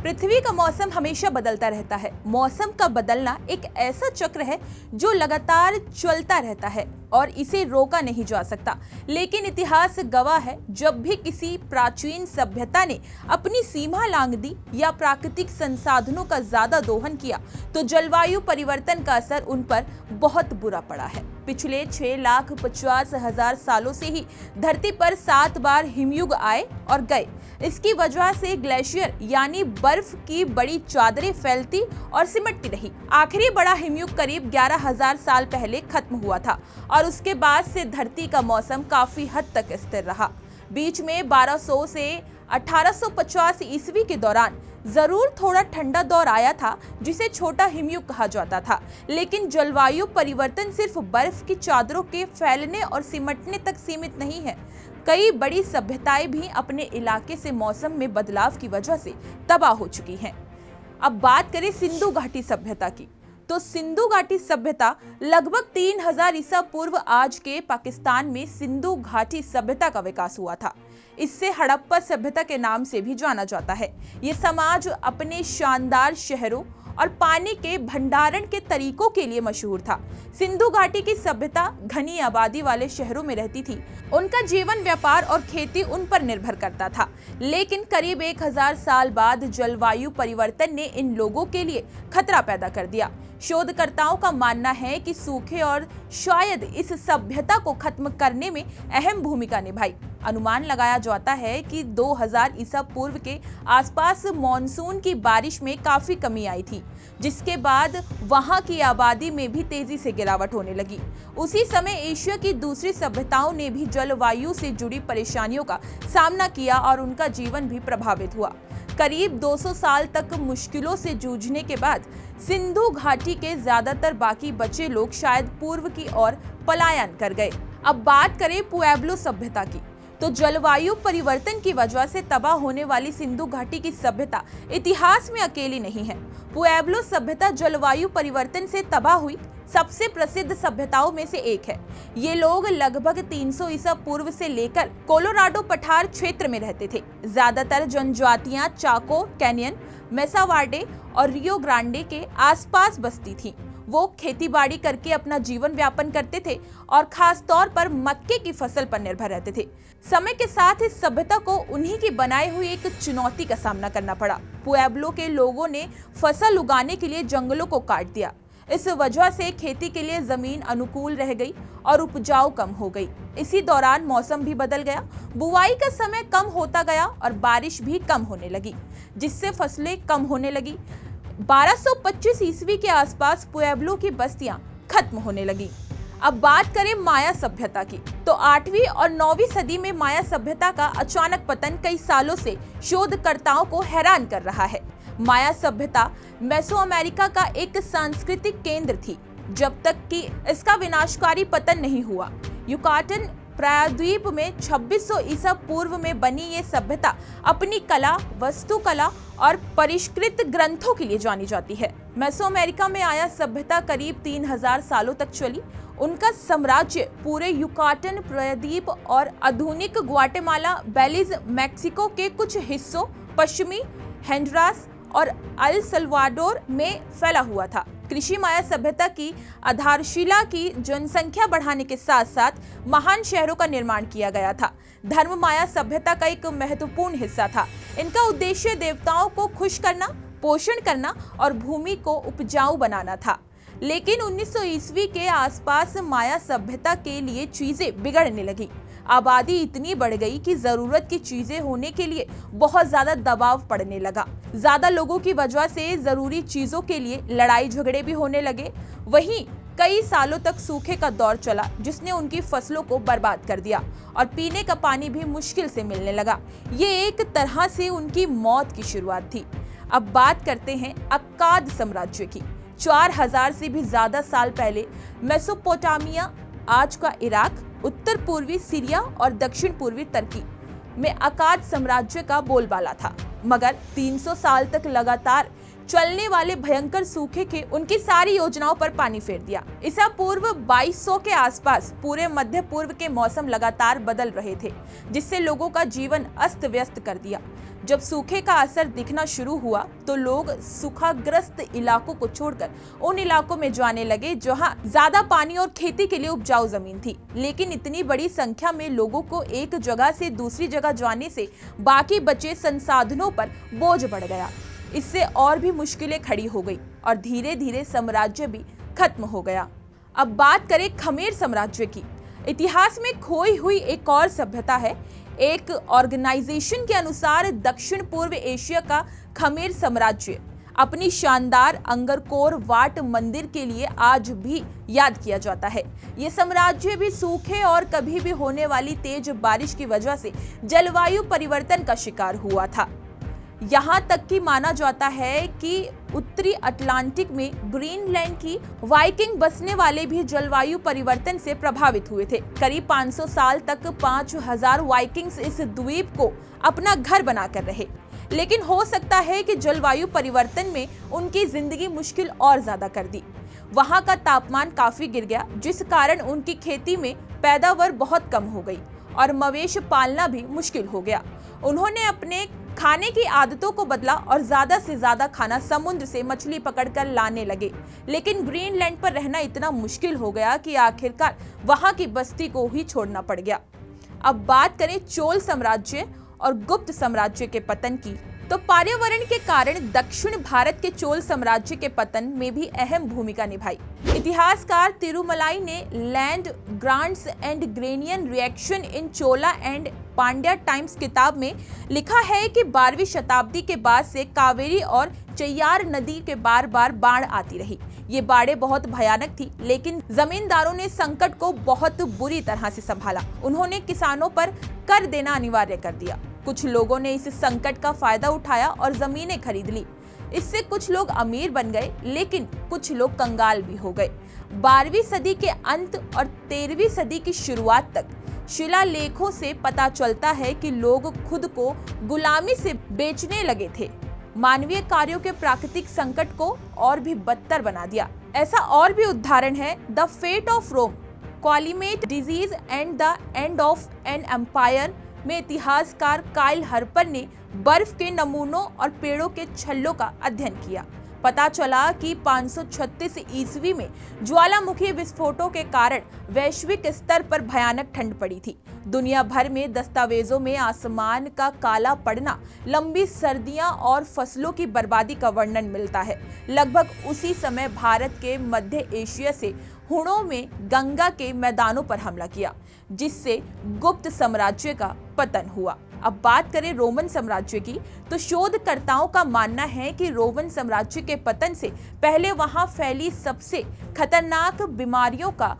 पृथ्वी का मौसम हमेशा बदलता रहता है। मौसम का बदलना एक ऐसा चक्र है जो लगातार चलता रहता है और इसे रोका नहीं जा सकता। लेकिन इतिहास गवाह है, जब भी किसी प्राचीन सभ्यता ने अपनी सीमा लांघ दी या प्राकृतिक संसाधनों का ज्यादा दोहन किया, तो जलवायु परिवर्तन का असर उन पर बहुत बुरा पड़ा है। पिछले 6,50,000 सालों से ही धरती पर 7 बार हिमयुग आए और गए। इसकी वजह से ग्लेशियर यानी बर्फ की बड़ी चादरें फैलती और सिमटती रही। आखिरी बड़ा हिमयुग करीब 11,000 साल पहले खत्म हुआ था और उसके बाद से धरती का मौसम काफी हद तक स्थिर रहा। बीच में 1200 से 1850 ईस्वी के दौरान जरूर थोड़ा ठंडा दौर आया था, जिसे छोटा हिमयुग कहा जाता था। लेकिन जलवायु परिवर्तन सिर्फ बर्फ की चादरों के फैलने और सिमटने तक सीमित नहीं है। कई बड़ी सभ्यताएं भी अपने इलाके से मौसम में बदलाव की वजह से तबाह हो चुकी हैं। अब बात करें सिंधु घाटी सभ्यता की, तो सिंधु घाटी सभ्यता लगभग 3000 ईसा पूर्व आज के पाकिस्तान में सिंधु घाटी सभ्यता का विकास हुआ था। इससे हड़प्पा सभ्यता के नाम से भी जाना जाता है। ये समाज अपने शानदार शहरों और पानी के भंडारण के तरीकों के लिए मशहूर था। सिंधु घाटी की सभ्यता घनी आबादी वाले शहरों में रहती थी। उनका जीवन व्यापार और खेती उन पर निर्भर करता था। लेकिन करीब 1000 साल बाद जलवायु परिवर्तन ने इन लोगों के लिए खतरा पैदा कर दिया। शोधकर्ताओं का मानना है कि सूखे और शायद इस सभ्यता को खत्म करने में अहम भूमिका निभाई। अनुमान लगाया जाता है कि 2000 ईसा पूर्व के आसपास मॉनसून की बारिश में काफी कमी आई थी, जिसके बाद वहां की आबादी में भी तेजी से गिरावट होने लगी। उसी समय एशिया की दूसरी सभ्यताओं ने भी जलवायु से जुड़ी परेशानियों का सामना किया और उनका जीवन भी प्रभावित हुआ। करीब 200 साल तक मुश्किलों से जूझने के बाद सिंधु घाटी के ज्यादातर बाकी बचे लोग शायद पूर्व की ओर पलायन कर गए। अब बात करें पुएब्लो सभ्यता की, तो जलवायु परिवर्तन की वजह से तबाह होने वाली सिंधु घाटी की सभ्यता इतिहास में अकेली नहीं है। पुएब्लो सभ्यता जलवायु परिवर्तन से तबाह हुई सबसे प्रसिद्ध सभ्यताओं में से एक है। ये लोग लगभग 300 ईसा पूर्व से लेकर कोलोराडो पठार क्षेत्र में रहते थे। ज्यादातर जनजातियां चाको कैनियन, मेसावार्डे और रियो ग्रांडे के आसपास बसती थीं। वो खेतीबाड़ी करके अपना जीवन यापन करते थे और खास तौर पर मक्के की फसल पर निर्भर रहते थे। समय के साथ इस सभ्यता को उन्हीं की बनाई हुई एक चुनौती का सामना करना पड़ा। पुएब्लो के लोगों ने फसल उगाने के लिए जंगलों को काट दिया। इस वजह से खेती के लिए जमीन अनुकूल रह गई और उपजाऊ कम हो गई। इसी दौरान मौसम भी बदल गया। बुआई का समय कम होता गया और बारिश भी कम होने लगी, जिससे फसलें कम होने लगी। 1225 ईस्वी के आसपास पुएब्लो की बस्तियां खत्म होने लगी। अब बात करें माया सभ्यता की, तो 8वीं और 9वीं सदी में माया सभ्यता का अचानक पतन कई सालों से शोधकर्ताओं को हैरान कर रहा है। माया सभ्यता मेसोअमेरिका का एक सांस्कृतिक केंद्र थी, जब तक कि इसका विनाशकारी पतन नहीं हुआ। युकाटन प्रायद्वीप में 2600 ईसा पूर्व में बनी ये सभ्यता अपनी कला, वास्तुकला और परिष्कृत ग्रंथों के लिए जानी जाती है। मेसोअमेरिका में आया सभ्यता करीब 3000 सालों तक चली। उनका साम्राज्य पूरे युकाटन प्रायद्वीप और आधुनिक ग्वाटेमाला, बेलीज, मैक्सिको के कुछ हिस्सों, पश्चिमी होंडुरास और अल सल्वाडोर में फैला हुआ था। कृषि माया सभ्यता की आधारशिला की जनसंख्या बढ़ाने के साथ साथ महान शहरों का निर्माण किया गया था। धर्म माया सभ्यता का एक महत्वपूर्ण हिस्सा था। इनका उद्देश्य देवताओं को खुश करना, पोषण करना और भूमि को उपजाऊ बनाना था। लेकिन 1900 ईस्वी के आसपास माया सभ्यता के लिए चीजें बिगड़ने लगी। आबादी इतनी बढ़ गई कि जरूरत की चीजें होने के लिए बहुत ज्यादा दबाव पड़ने लगा। ज्यादा लोगों की वजह से जरूरी चीजों के लिए लड़ाई झगड़े भी होने लगे। वहीं कई सालों तक सूखे का दौर चला, जिसने उनकी फसलों को बर्बाद कर दिया और पीने का पानी भी मुश्किल से मिलने लगा। ये एक तरह से उनकी मौत की शुरुआत थी। अब बात करते हैं अक्काद साम्राज्य की। 4000 से भी ज्यादा साल पहले मेसोपोटामिया, आज का इराक, उत्तर पूर्वी सीरिया और दक्षिण पूर्वी तुर्की में अक्काद साम्राज्य का बोलबाला था। मगर 300 साल तक लगातार चलने वाले भयंकर सूखे के उनकी सारी योजनाओं पर पानी फेर दिया। ईसा पूर्व 2200 के आसपास पूरे मध्य पूर्व के मौसम लगातार बदल रहे थे, जिससे लोगों का जीवन अस्त व्यस्त कर दिया। जब सूखे का असर दिखना शुरू हुआ तो लोग सूखाग्रस्त इलाकों को छोड़कर उन इलाकों में जाने लगे जहां ज्यादा पानी और खेती के लिए उपजाऊ जमीन थी। लेकिन इतनी बड़ी संख्या में लोगों को एक जगह से दूसरी जगह जाने से बाकी बचे संसाधनों पर बोझ बढ़ गया। इससे और भी मुश्किलें खड़ी हो गई और धीरे धीरे साम्राज्य भी खत्म हो गया। अब बात करें खमेर साम्राज्य की। इतिहास में खोई हुई एक और सभ्यता है। एक ऑर्गेनाइजेशन के अनुसार दक्षिण पूर्व एशिया का खमेर साम्राज्य अपनी शानदार अंगरकोर वाट मंदिर के लिए आज भी याद किया जाता है। ये साम्राज्य भी सूखे और कभी भी होने वाली तेज बारिश की वजह से जलवायु परिवर्तन का शिकार हुआ था। यहाँ तक कि माना जाता है कि उत्तरी अटलांटिक में ग्रीनलैंड की वाइकिंग बसने वाले भी जलवायु परिवर्तन से प्रभावित हुए थे। करीब 500 साल तक 5000 वाइकिंग्स इस द्वीप को अपना घर बनाकर रहे। लेकिन हो सकता है कि जलवायु परिवर्तन में उनकी जिंदगी मुश्किल और ज्यादा कर दी। वहाँ का तापमान काफी गिर गया, जिस कारण उनकी खेती में पैदावार बहुत कम हो गई और मवेशी पालना भी मुश्किल हो गया। उन्होंने अपने खाने की आदतों को बदला और ज्यादा से ज्यादा खाना समुद्र से मछली पकड़कर लाने लगे। लेकिन ग्रीनलैंड पर रहना इतना मुश्किल हो गया कि आखिरकार वहां की बस्ती को ही छोड़ना पड़ गया। अब बात करें चोल साम्राज्य और गुप्त साम्राज्य के पतन की, तो पर्यावरण के कारण दक्षिण भारत के चोल साम्राज्य के पतन में भी अहम भूमिका निभाई। इतिहासकार तिरुमलाई ने land grants and agrarian reaction in Chola and Pandya times किताब में लिखा है कि 12वीं शताब्दी के बाद से कावेरी और चैयार नदी के बार बार बाढ़ आती रही। ये बाढ़ें बहुत भयानक थी, लेकिन जमींदारों ने संकट को बहुत बुरी तरह से संभाला। उन्होंने किसानों पर कर देना अनिवार्य कर दिया। कुछ लोगों ने इस संकट का फायदा उठाया और जमीनें खरीद ली। इससे कुछ लोग अमीर बन गए, लेकिन कुछ लोग कंगाल भी हो गए। 12वीं सदी के अंत और 13वीं सदी की शुरुआत तक शिलालेखों से पता चलता है कि लोग खुद को गुलामी से बेचने लगे थे। मानवीय कार्यों के प्राकृतिक संकट को और भी बदतर बना दिया। ऐसा और भी उदाहरण है the fate of Rome, climate disease and the end of an empire में इतिहासकार काइल हर्पर ने बर्फ के नमूनों और पेड़ों के छल्लों का अध्ययन किया। पता चला कि 536 ईस्वी में ज्वालामुखी विस्फोटों के कारण वैश्विक स्तर पर भयानक ठंड पड़ी थी। दुनिया भर में दस्तावेजों में आसमान का काला पड़ना, लंबी सर्दियां और फसलों की बर्बादी का वर्णन मिलता है। लगभग उसी समय भारत के मध्य एशिया से हुणों में गंगा के मैदानों पर हमला किया, जिससे गुप्त साम्राज्य का पतन हुआ। अब बात करें रोमन साम्राज्य की, तो शोधकर्ताओं का मानना है कि रोमन साम्राज्य के पतन से पहले वहां फैली सबसे खतरनाक बीमारियों का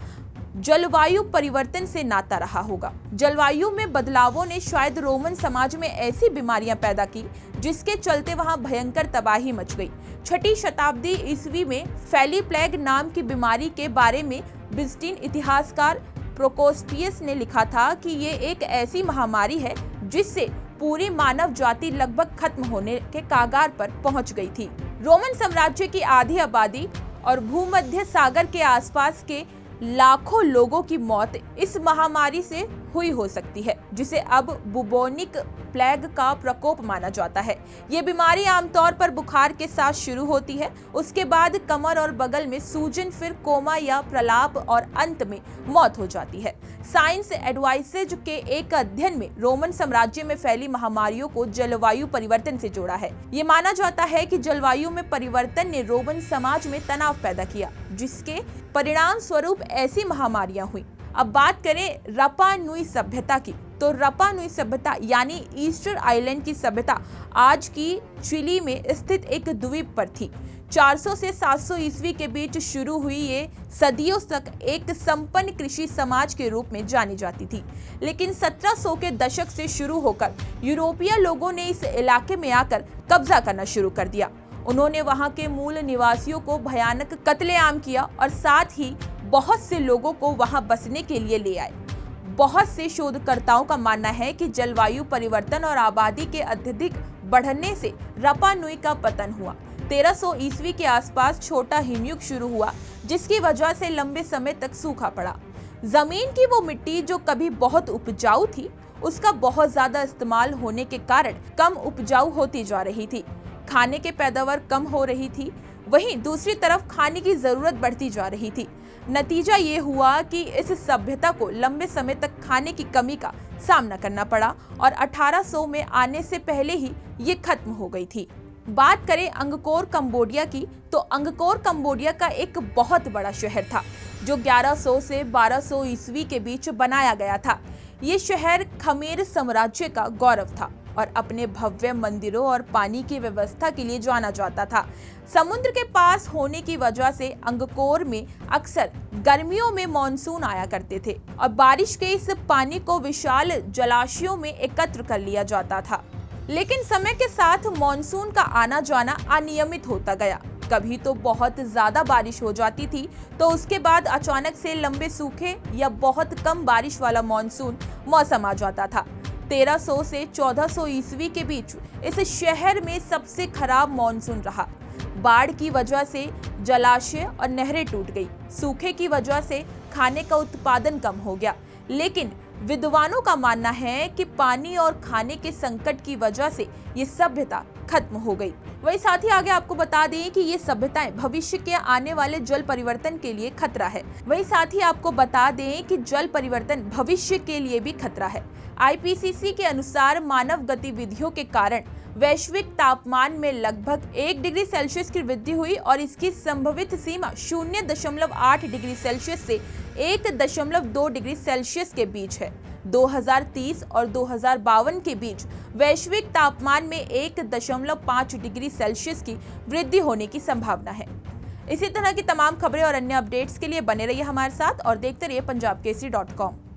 जलवायु परिवर्तन से नाता रहा होगा। जलवायु में बदलावों ने शायद रोमन समाज में ऐसी बीमारियां पैदा की जिसके चलते वहां भयंकर तबाही मच गई। 6ठी शताब्दी ईस्वी में फैली प्लेग नाम की बीमारी के बारे में बिजंटीन इतिहासकार प्रोकोस्पियस ने लिखा था कि ये एक ऐसी महामारी है जिससे पूरी मानव जाति लगभग खत्म होने के कागार पर पहुंच गई थी। रोमन साम्राज्य की आधी आबादी और भूमध्य सागर के आसपास के लाखों लोगों की मौत इस महामारी से हुई हो सकती है, जिसे अब बुबोनिक प्लेग का प्रकोप माना जाता है। ये बीमारी आमतौर पर बुखार के साथ शुरू होती है, उसके बाद कमर और बगल में सूजन, फिर कोमा या प्रलाप और अंत में मौत हो जाती है। साइंस एडवाइसेज के एक अध्ययन में रोमन साम्राज्य में फैली महामारियों को जलवायु परिवर्तन से जोड़ा है। ये माना जाता है कि जलवायु में परिवर्तन ने रोमन समाज में तनाव पैदा किया, जिसके परिणाम स्वरूप ऐसी महामारियां हुई। अब बात करें रपा नुई सभ्यता की, तो रपा नुई सभ्यता यानी ईस्टर आइलैंड की सभ्यता आज की चिली में स्थित एक द्वीप पर थी। 400 से 700 ईस्वी के बीच शुरू हुई ये सदियों तक एक संपन्न कृषि समाज के रूप में जानी जाती थी, लेकिन 1700 के दशक से शुरू होकर यूरोपीय लोगों ने इस इलाके में आकर कब्जा करना शुरू कर दिया। उन्होंने वहां के मूल निवासियों को भयानक कत्लेआम किया और साथ ही बहुत से लोगों को वहां बसने के लिए ले आए। बहुत से शोधकर्ताओं का मानना है कि जलवायु परिवर्तन और आबादी के अत्यधिक बढ़ने से रपा नुई का पतन हुआ। 1300 ईस्वी के आसपास छोटा हिमयुग शुरू हुआ, जिसकी वजह से लंबे समय तक सूखा पड़ा। जमीन की वो मिट्टी जो कभी बहुत उपजाऊ थी, उसका बहुत ज्यादा इस्तेमाल होने के कारण कम उपजाऊ होती जा रही थी। खाने के पैदावार कम हो रही थी, वहीं दूसरी तरफ खाने की जरूरत बढ़ती जा रही थी। नतीजा ये हुआ कि इस सभ्यता को लंबे समय तक खाने की कमी का सामना करना पड़ा और 1800 में आने से पहले ही ये खत्म हो गई थी। बात करें अंगकोर कंबोडिया की, तो अंगकोर कंबोडिया का एक बहुत बड़ा शहर था जो 1100 से 1200 ईस्वी के बीच बनाया गया था। ये शहर खमेर साम्राज्य का गौरव था और अपने भव्य मंदिरों और पानी की व्यवस्था के लिए जाना जाता था। समुद्र के पास होने की वजह से अंगकोर में अक्सर गर्मियों में मॉनसून आया करते थे और बारिश के इस पानी को विशाल जलाशयों में एकत्र कर लिया जाता था। लेकिन समय के साथ मॉनसून का आना जाना अनियमित होता गया। कभी तो बहुत ज्यादा बारिश हो जाती थी, तो उसके बाद अचानक से लंबे सूखे या बहुत कम बारिश वाला मॉनसून मौसम आ जाता था। 1300 से 1400 ईस्वी के बीच इस शहर में सबसे खराब मॉनसून रहा। बाढ़ की वजह से जलाशय और नहरें टूट गई। सूखे की वजह से खाने का उत्पादन कम हो गया। लेकिन विद्वानों का मानना है कि पानी और खाने के संकट की वजह से ये सभ्यता खत्म हो गई। वही साथ ही आगे आपको बता दें कि ये सभ्यताएं भविष्य के आने वाले जल परिवर्तन के लिए खतरा है। वही साथ ही आपको बता दें कि जल परिवर्तन भविष्य के लिए भी खतरा है। आईपीसीसी के अनुसार मानव गतिविधियों के कारण वैश्विक तापमान में लगभग 1 डिग्री सेल्सियस की वृद्धि हुई और इसकी संभावित सीमा 0.8 डिग्री सेल्सियस से 1.2 डिग्री सेल्सियस के बीच है। 2030 और 2052 के बीच वैश्विक तापमान में 1.5 डिग्री सेल्सियस की वृद्धि होने की संभावना है। इसी तरह की तमाम खबरें और अन्य अपडेट्स के लिए बने रहिए हमारे साथ और देखते रहिए punjabkesari.com।